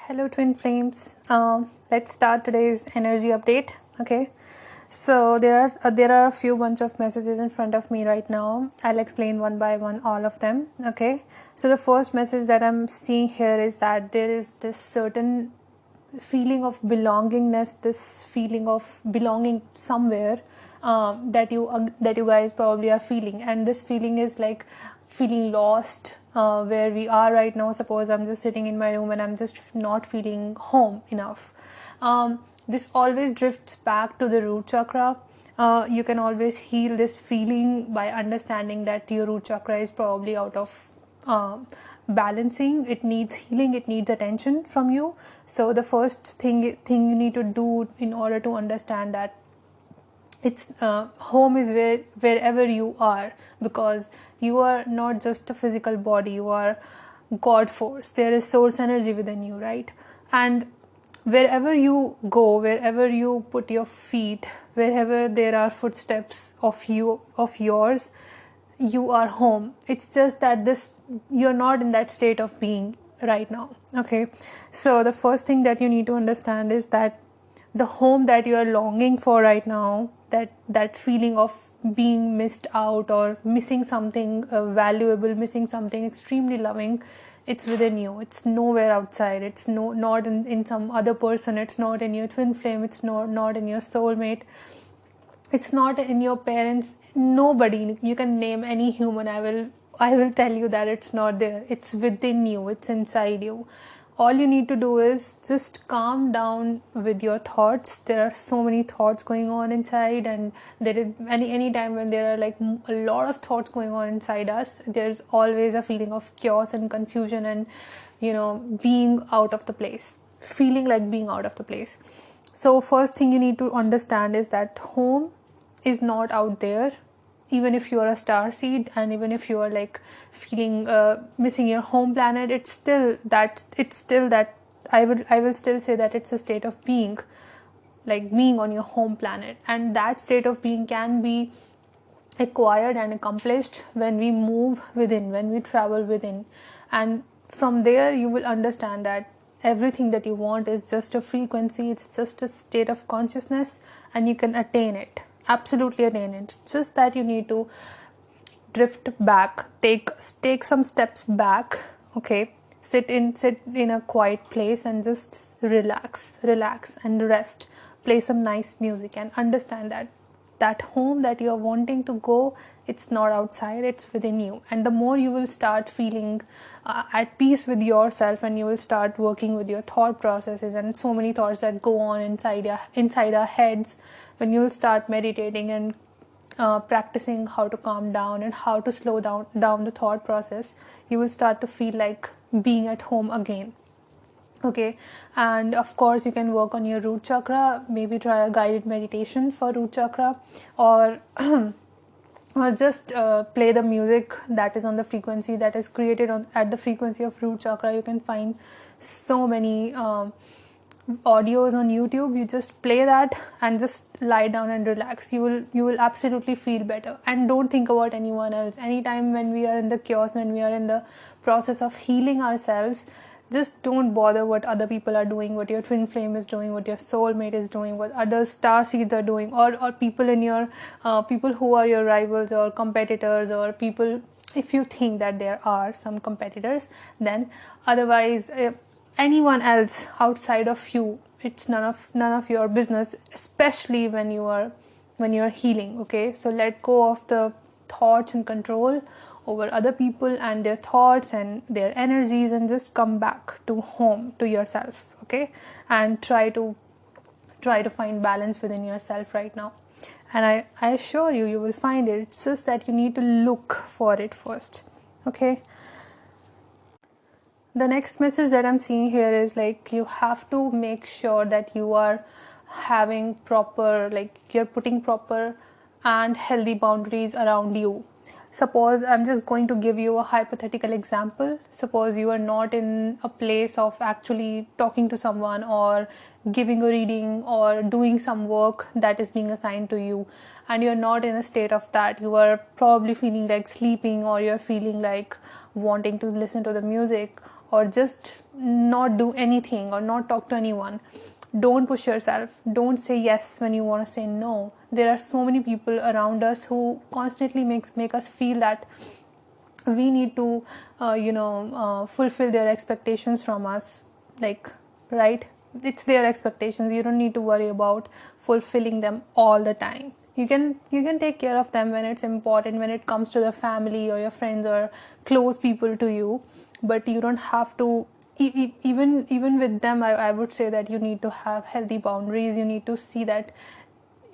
Hello, Twin Flames. Let's start today's energy update. Okay, so there are a few bunch of messages in front of me right now. I'll explain one by one all of them. Okay, so the first message that I'm seeing here is that there is this certain feeling of belongingness, this feeling of belonging somewhere that you guys probably are feeling, and this feeling is like feeling lost where we are right now. Suppose I'm just sitting in my room and I'm just not feeling home enough. This always drifts back to the root chakra. You can always heal this feeling by understanding that your root chakra is probably out of balancing. It needs healing, it needs attention from you. So the first thing you need to do in order to understand that it's home is wherever you are, because you are not just a physical body, you are God force. There is source energy within you, right? And wherever you go, wherever you put your feet, wherever there are footsteps of yours, you are home. It's just that you're not in that state of being right now. Okay, so the first thing that you need to understand is that the home that you are longing for right now, that feeling of being missed out or missing something valuable, missing something extremely loving, it's within you. It's nowhere outside. It's not in some other person. It's not in your twin flame. It's not in your soulmate. It's not in your parents. Nobody. You can name any human. I will tell you that it's not there. It's within you. It's inside you. All you need to do is just calm down with your thoughts. There are so many thoughts going on inside, and there is any time when there are like a lot of thoughts going on inside us, there's always a feeling of chaos and confusion and being out of the place, feeling like being out of the place. So first thing you need to understand is that home is not out there. Even if you are a star seed, and even if you are like feeling missing your home planet, it's still that I will still say that it's a state of being, like being on your home planet. And that state of being can be acquired and accomplished when we move within, when we travel within. And from there you will understand that everything that you want is just a frequency, it's just a state of consciousness, and you can attain it, absolutely attain it. It's just that you need to drift back, take some steps back. Okay, sit in a quiet place and just relax and rest. Play some nice music and understand that home that you are wanting to go, it's not outside, it's within you. And the more you will start feeling at peace with yourself, and you will start working with your thought processes and so many thoughts that go on inside our heads, when you will start meditating and practicing how to calm down and how to slow down the thought process, you will start to feel like being at home again. Okay, and of course you can work on your root chakra. Maybe try a guided meditation for root chakra, or or just play the music that is on the frequency that is created at the frequency of root chakra. You can find so many audios on YouTube. You just play that and just lie down and relax. You will absolutely feel better. And don't think about anyone else. Anytime when we are in the chaos, when we are in the process of healing ourselves, just don't bother what other people are doing, what your twin flame is doing, what your soulmate is doing, what other star seeds are doing, or people in your people who are your rivals or competitors, or people, if you think that there are some competitors, then otherwise anyone else outside of you, it's none of your business, especially when you are healing. Okay, so let go of the thoughts and control over other people and their thoughts and their energies, and just come back to home, to yourself. Okay, and try to find balance within yourself right now. And I assure you will find it. It's just that you need to look for it first. Okay, the next message that I'm seeing here is like you have to make sure that you are having proper, like you're putting proper and healthy boundaries around you. Suppose I'm just going to give you a hypothetical example. Suppose you are not in a place of actually talking to someone or giving a reading or doing some work that is being assigned to you, and you're not in a state of that. You are probably feeling like sleeping, or you're feeling like wanting to listen to the music, or just not do anything or not talk to anyone. Don't push yourself. Don't say yes when you want to say no. There are so many people around us who constantly make us feel that we need to fulfill their expectations from us, like, right? It's their expectations. You don't need to worry about fulfilling them all the time. You can take care of them when it's important, when it comes to the family or your friends or close people to you, but you don't have to. Even with them, I would say that you need to have healthy boundaries. You need to see that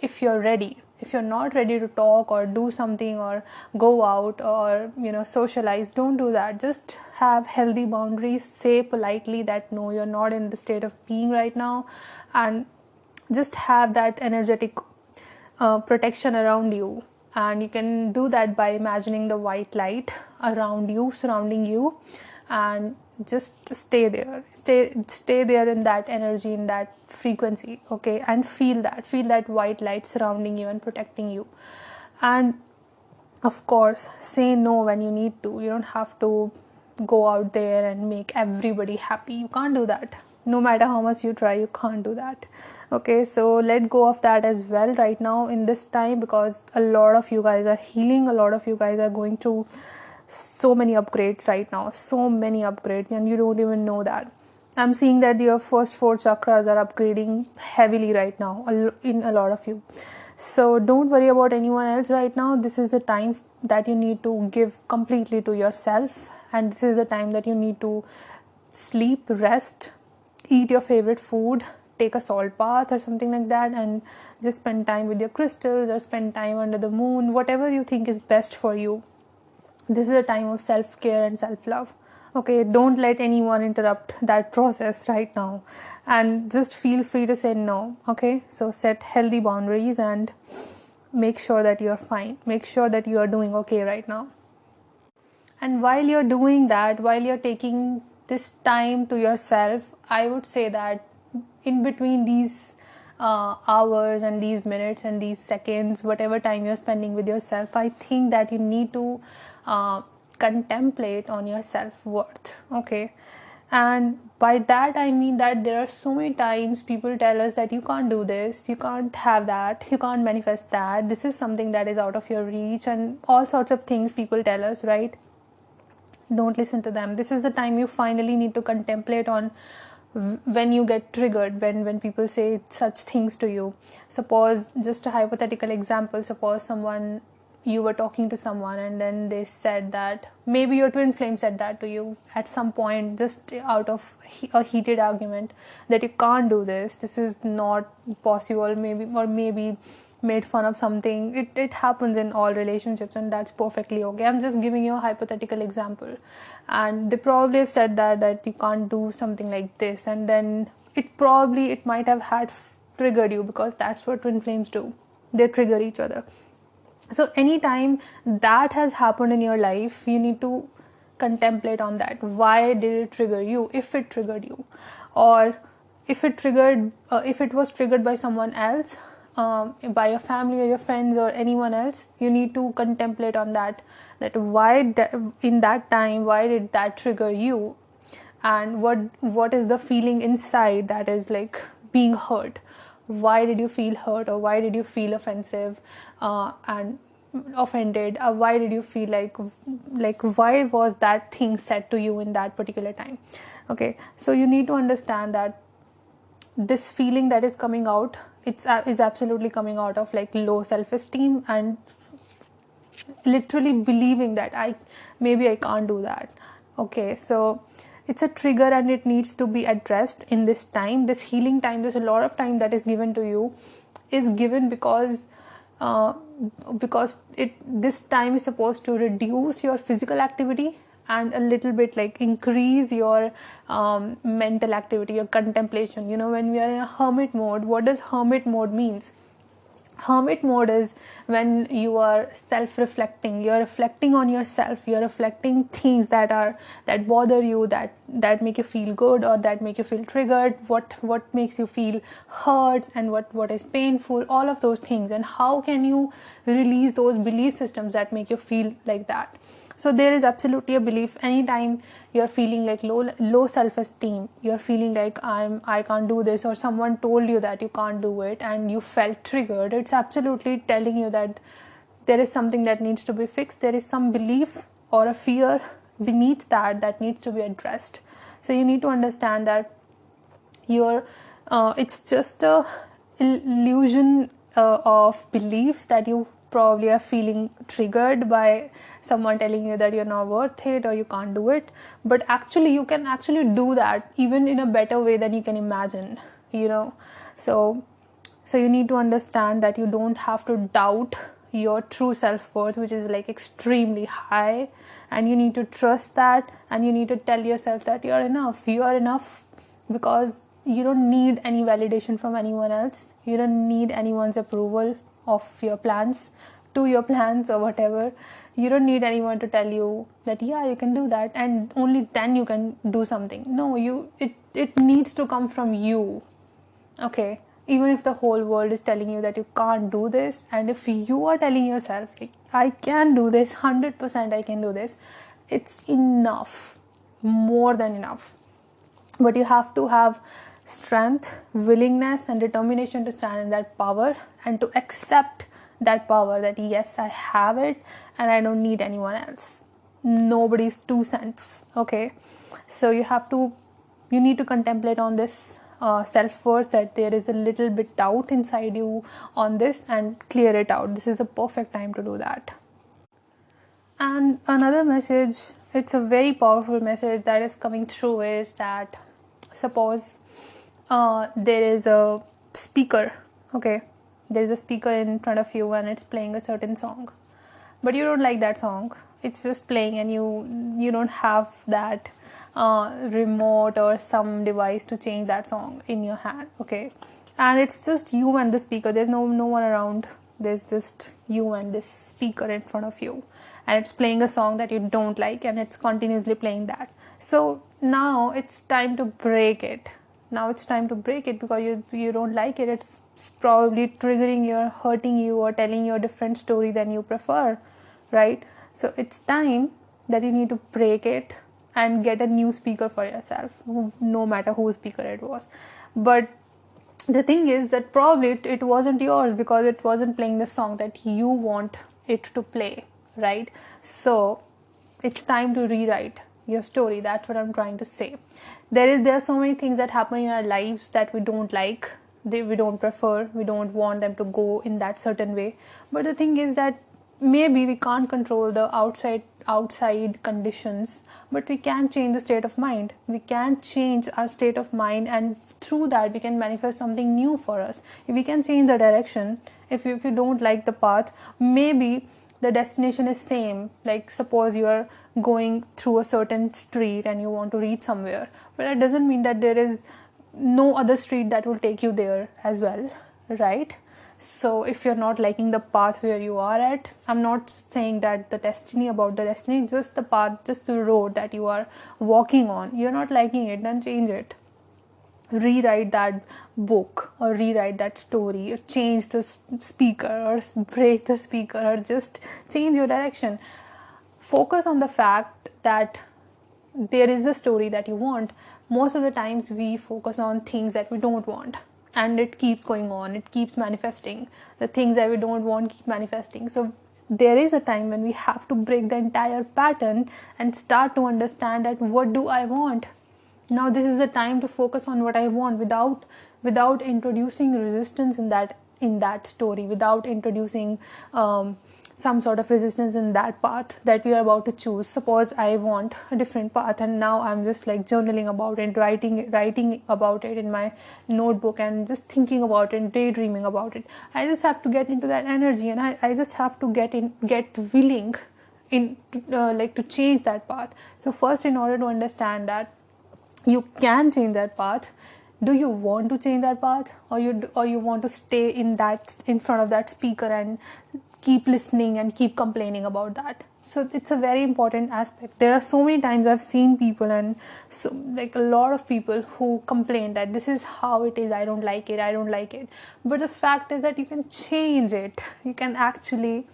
if you're ready. If you're not ready to talk or do something or go out or socialize, don't do that. Just have healthy boundaries. Say politely that no, you're not in the state of being right now, and just have that energetic protection around you. And you can do that by imagining the white light around you, surrounding you, and just stay there in that energy, in that frequency, okay? And feel that white light surrounding you and protecting you. And of course, say no when you need to. You don't have to go out there and make everybody happy. You can't do that. No matter how much you try, you can't do that. Okay, so let go of that as well right now in this time, because a lot of you guys are healing. A lot of you guys are going through so many upgrades right now, so many upgrades, and you don't even know that. I'm seeing that your first 4 chakras are upgrading heavily right now in a lot of you. So don't worry about anyone else right now. This is the time that you need to give completely to yourself, and this is the time that you need to sleep, rest, eat your favorite food, take a salt bath or something like that, and just spend time with your crystals or spend time under the moon, whatever you think is best for you. This is a time of self-care and self-love. Okay, don't let anyone interrupt that process right now, and just feel free to say no. Okay, so set healthy boundaries and make sure that you're fine. Make sure that you are doing okay right now. And while you're doing that, while you're taking this time to yourself, I would say that in between these hours and these minutes and these seconds, whatever time you're spending with yourself, I think that you need to contemplate on your self-worth. Okay, and by that I mean that there are so many times people tell us that you can't do this, you can't have that, you can't manifest that, this is something that is out of your reach, and all sorts of things people tell us, right? Don't listen to them. This is the time you finally need to contemplate on when you get triggered, when people say such things to you. Suppose, just a hypothetical example, suppose you were talking to someone and then they said that, maybe your twin flame said that to you at some point, just out of a heated argument, that you can't do this is not possible, maybe made fun of something. It happens in all relationships, and that's perfectly okay. I'm just giving you a hypothetical example, and they probably have said that you can't do something like this, and then it might have had triggered you, because that's what twin flames do. They trigger each other. So anytime that has happened in your life, you need to contemplate on that. Why did it trigger you? If it triggered you, or if it was triggered by someone else, by your family or your friends or anyone else, you need to contemplate on that why in that time, why did that trigger you, and what is the feeling inside that is like being hurt. Why did you feel hurt, or why did you feel offensive and offended? Why did you feel like why was that thing said to you in that particular time? Okay, so you need to understand that this feeling that is coming out, it's absolutely coming out of like low self-esteem and literally believing that I can't do that. Okay, so it's a trigger and it needs to be addressed in this time, this healing time. There's a lot of time that is given to you, is given because this time is supposed to reduce your physical activity and a little bit like increase your mental activity, your contemplation. When we are in a hermit mode, what does hermit mode means? Hermit mode is when you are self-reflecting. You're reflecting on yourself. You're reflecting things that bother you, that make you feel good or that make you feel triggered. What makes you feel hurt, and what is painful. All of those things, and how can you release those belief systems that make you feel like that. So there is absolutely a belief. Anytime you're feeling like low self-esteem, you're feeling like I can't do this, or someone told you that you can't do it and you felt triggered, it's absolutely telling you that there is something that needs to be fixed. There is some belief or a fear beneath that needs to be addressed. So you need to understand that it's just a illusion of belief that you probably are feeling triggered by someone telling you that you're not worth it or you can't do it. But actually you can actually do that even in a better way than you can imagine, so you need to understand that you don't have to doubt your true self-worth, which is like extremely high, and you need to trust that, and you need to tell yourself that you are enough, because you don't need any validation from anyone else. You don't need anyone's approval of your plans or whatever. You don't need anyone to tell you that yeah, you can do that and only then you can do something. No, it needs to come from you. Okay, even if the whole world is telling you that you can't do this, and if you are telling yourself like I can do this, 100% I can do this, it's enough, more than enough. But you have to have strength, willingness and determination to stand in that power and to accept that power, that yes, I have it and I don't need anyone else, nobody's 2 cents. Okay, so you need to contemplate on this self-worth, that there is a little bit doubt inside you on this, and clear it out. This is the perfect time to do that. And another message, it's a very powerful message that is coming through, is that suppose there is a speaker. Okay, there is a speaker in front of you and it's playing a certain song, but you don't like that song. It's just playing and you don't have that remote or some device to change that song in your hand. Okay, and it's just you and the speaker. There's no one around. There's just you and this speaker in front of you, and it's playing a song that you don't like, and it's continuously playing that. So now it's time to break it. Because you don't like it. It's probably triggering you, hurting you, or telling you a different story than you prefer, right? So it's time that you need to break it and get a new speaker for yourself, no matter whose speaker it was. But the thing is that probably it wasn't yours, because it wasn't playing the song that you want it to play, right? So it's time to rewrite your story. That's what I'm trying to say. There are so many things that happen in our lives that we don't like, we don't prefer, we don't want them to go in that certain way. But the thing is that maybe we can't control the outside conditions, but we can change the state of mind. We can change our state of mind, and through that we can manifest something new for us. If we can change the direction, if you don't like the path, maybe the destination is same. Like suppose you are going through a certain street and you want to reach somewhere, but that doesn't mean that there is no other street that will take you there as well, right? So if you're not liking the path where you are at, I'm not saying that the destiny, just the path, just the road that you are walking on, you're not liking it, then change it. Rewrite that book, or rewrite that story, or change the speaker, or break the speaker, or just change your direction. Focus on the fact that there is a story that you want. Most of the times we focus on things that we don't want, and it keeps going on, it keeps manifesting. The things that we don't want keep manifesting. So there is a time when we have to break the entire pattern and start to understand that what do I want. Now this is the time to focus on what I want, without introducing resistance in that story, without introducing some sort of resistance in that path that we are about to choose. Suppose I want a different path, and now I'm just like journaling about it, writing about it in my notebook, and just thinking about it, daydreaming about it. I just have to get into that energy, and I just have to get willing to change that path. So first, in order to understand that you can change that path, do you want to change that path, or you want to stay in front of that speaker and keep listening and keep complaining about that? So it's a very important aspect. There are so many times I've seen people, and so like a lot of people who complain that this is how it is, I don't like it. But the fact is that you can change it. You can actually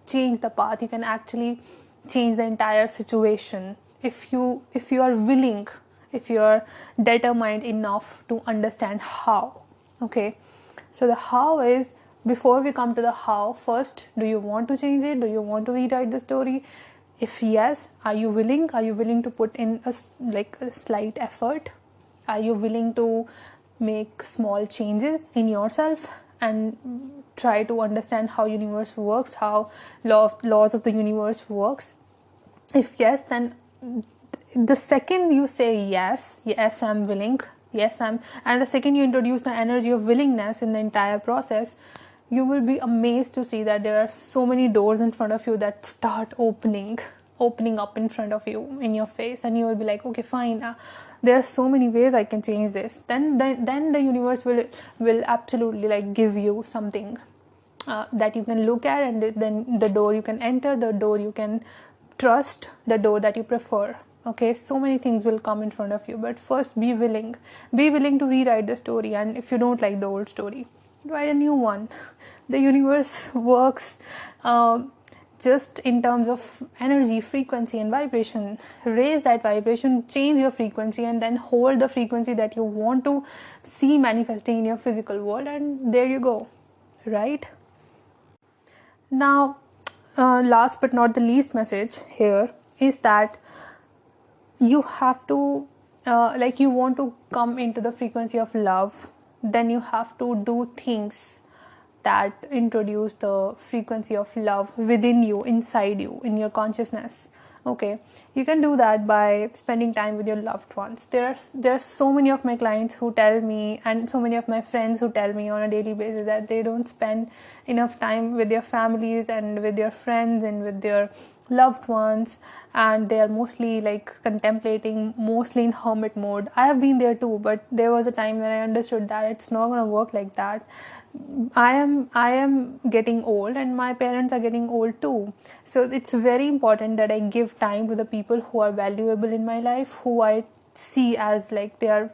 change the path. You can actually change the entire situation if you are willing, if you are determined enough to understand how. Okay, so the how is, before we come to the how, first, do you want to change it? Do you want to rewrite the story? If yes, are you willing? Are you willing to put in a slight effort? Are you willing to make small changes in yourself and try to understand how universe works, how laws of the universe works? If yes, then the second you say yes, I'm willing, and the second you introduce the energy of willingness in the entire process, you will be amazed to see that there are so many doors in front of you that start opening up in front of you, in your face, and you will be like, okay, fine, there are so many ways I can change this. Then the universe will absolutely like give you something that you can look at, and then the door you can enter, the door you can trust, the door that you prefer. Okay, so many things will come in front of you, but first be willing to rewrite the story. And if you don't like the old story, write a new one. The universe works just in terms of energy, frequency and vibration. Raise that vibration, change your frequency, and then hold the frequency that you want to see manifesting in your physical world, and there you go. Right now, last but not the least message here is that you have to you want to come into the frequency of love, then you have to do things that introduce the frequency of love within you, inside you, in your consciousness. Okay, you can do that by spending time with your loved ones. There are so many of my clients who tell me, and so many of my friends who tell me on a daily basis, that they don't spend enough time with their families and with their friends and with their loved ones, and they are mostly like contemplating, mostly in hermit mode. I have been there too, but there was a time when I understood that it's not going to work like that. I am getting old, and my parents are getting old too. So it's very important that I give time to the people who are valuable in my life, who I see as like they are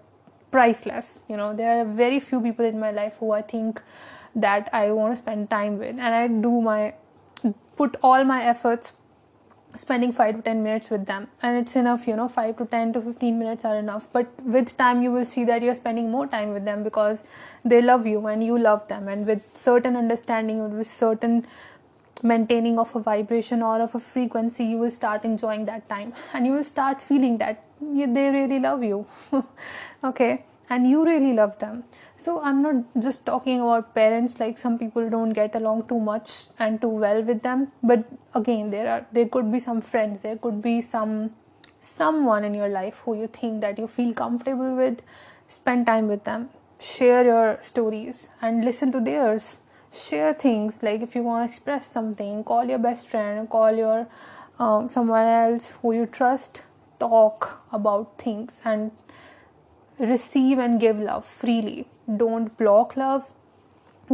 priceless. There are very few people in my life who I think that I want to spend time with, and I put all my efforts spending 5 to 10 minutes with them, and it's enough. 5 to 10 to 15 minutes are enough, but with time you will see that you're spending more time with them because they love you and you love them, and with certain understanding, with certain maintaining of a vibration or of a frequency, you will start enjoying that time, and you will start feeling that they really love you. Okay, and you really love them. So I'm not just talking about parents, like some people don't get along too much and too well with them, but again, there could be some friends, there could be someone in your life who you think that you feel comfortable with. Spend time with them, share your stories and listen to theirs. Share things, like if you want to express something, call your best friend, call your someone else who you trust, talk about things, and receive and give love freely. Don't block love.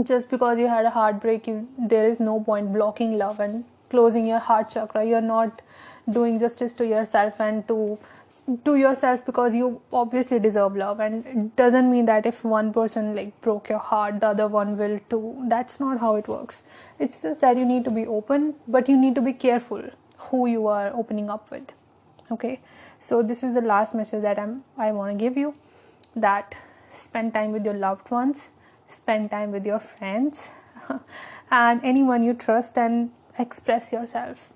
Just because you had a heartbreak, there is no point blocking love and closing your heart chakra. You're not doing justice to yourself and to yourself, because you obviously deserve love, and it doesn't mean that if one person like broke your heart, the other one will too. That's not how it works. It's just that you need to be open, but you need to be careful who you are opening up with. Okay, so this is the last message that I want to give you, that spend time with your loved ones, spend time with your friends and anyone you trust, and express yourself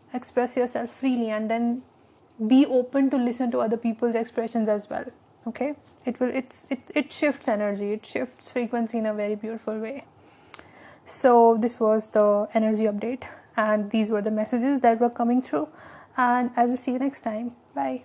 freely, and then be open to listen to other people's expressions as well. Okay, it shifts energy, it shifts frequency in a very beautiful way. So this was the energy update, and these were the messages that were coming through, and I will see you next time. Bye.